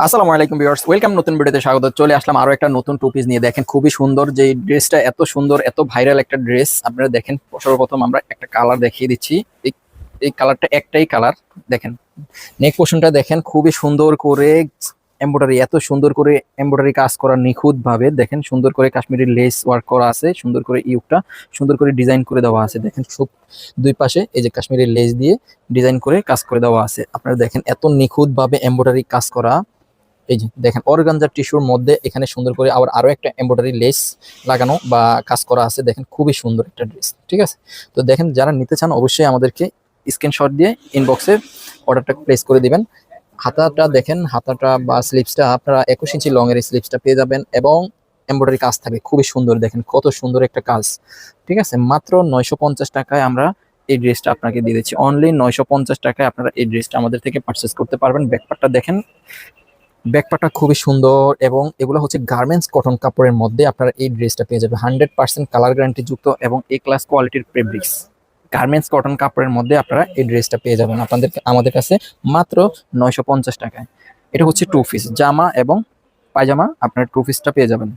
আসসালামু আলাইকুম viewers, welcome. নতুন ভিডিওতে স্বাগত। চলে আসলাম আরো একটা নতুন টু পিস নিয়ে। দেখেন খুবই সুন্দর, যে ড্রেসটা এত সুন্দর, এত ভাইরাল একটা ড্রেস। আপনারা দেখেন, সর্বপ্রথম আমরা একটা কালার দেখিয়ে দিচ্ছি। এই এই কালারটা একটাই কালার। দেখেন নেক পোর্শনটা দেখেন, খুবই সুন্দর করে এমব্রয়ডারি, এত সুন্দর করে এমব্রয়ডারি কাজ করা নিখুঁত ভাবে। দেখেন সুন্দর করে কাশ্মীরি লেস ওয়ার্ক করা আছে, সুন্দর করে ইউকটা সুন্দর করে ডিজাইন করে দেওয়া আছে। দেখেন সব দুই পাশে এই যে কাশ্মীরি লেস দিয়ে ডিজাইন করে কাজ করে দেওয়া আছে। আপনারা দেখেন এত নিখুঁত ভাবে এমব্রয়ডারি কাজ করা। এই যে দেখেন অর্গানজার টিস্যুর মধ্যে এখানে সুন্দর করে আরো একটা এমব্রয়ডারি লেস লাগানো বা কাজ করা আছে। দেখেন খুবই সুন্দর একটা ড্রেস, ঠিক আছে। তো দেখেন যারা নিতে চান অবশ্যই আমাদেরকে স্ক্রিনশট দিয়ে ইনবক্সে অর্ডারটা প্লেস করে দিবেন। হাতাটা দেখেন, হাতাটা বা স্লিপসটা আপনারা 21 ইঞ্চি লং এর স্লিপসটা পেয়ে যাবেন এবং এমব্রয়ডারি কাজ থাকবে খুবই সুন্দর। দেখেন কত সুন্দর একটা কাজ, ঠিক আছে। মাত্র 950 টাকায় আমরা এই ড্রেসটা আপনাকে দিয়ে দিচ্ছি। অনলি 950 টাকায় আপনারা এই ড্রেসটা আমাদের থেকে পারচেস করতে পারবেন। ব্যাকপার্টটা দেখেন, ব্যাকপার্টটা খুবই সুন্দর এবং এগুলো হচ্ছে গার্মেন্টস কটন কাপড়ের মধ্যে আপনারা এই ড্রেসটা পেয়ে যাবেন। 100% কালার গ্যারান্টি যুক্ত এবং এ ক্লাস কোয়ালিটির ফেব্রিক্স গার্মেন্টস কটন কাপড়ের মধ্যে আপনারা এই ড্রেসটা পেয়ে যাবেন আমাদের কাছে মাত্র 950 টাকায়। এটা হচ্ছে টু পিস জামা এবং পায়জামা, আপনার টু পিসটা পেয়ে যাবেন,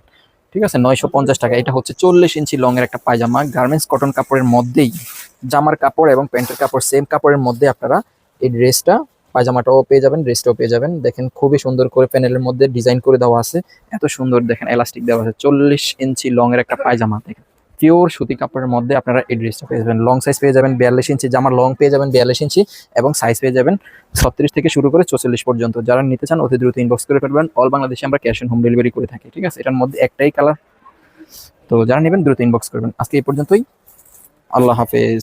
ঠিক আছে, 950 টাকা। এটা হচ্ছে 40 ইঞ্চি লং এর একটা পায়জামা, গার্মেন্টস কটন কাপড়ের মধ্যেই। জামার কাপড় এবং প্যান্টের কাপড় সেম কাপড়ের মধ্যে আপনারা এই ড্রেসটা, পায়জামাটাও পেয়ে যাবেন, ড্রেসটাও পেয়ে যাবেন। দেখেন খুবই সুন্দর করে প্যানেলের মধ্যে ডিজাইন করে দেওয়া আছে, এত সুন্দর। দেখেন এলাস্টিক দেওয়া আছে। 40 ইঞ্চি লং এর একটা পায়জামা, দেখেন পিওর সুতি কাপড়ের মধ্যে আপনারা এই ড্রেসটা পেয়ে যাবেন। লং সাইজ পেয়ে যাবেন 42 ইঞ্চি, জামার লং পেয়ে যাবেন 42 ইঞ্চি এবং সাইজ পেয়ে যাবেন 36 থেকে শুরু করে 44 পর্যন্ত। যারা নিতে চান অতি দ্রুত ইনবক্স করে ফেলবেন। অল বাংলাদেশে আমরা ক্যাশ অন হোম ডেলিভারি করে থাকি, ঠিক আছে। এটার মধ্যে একটাই কালার। তো যারা নেবেন দ্রুত ইনবক্স করবেন। আজকে এই পর্যন্তই। আল্লাহ হাফেজ।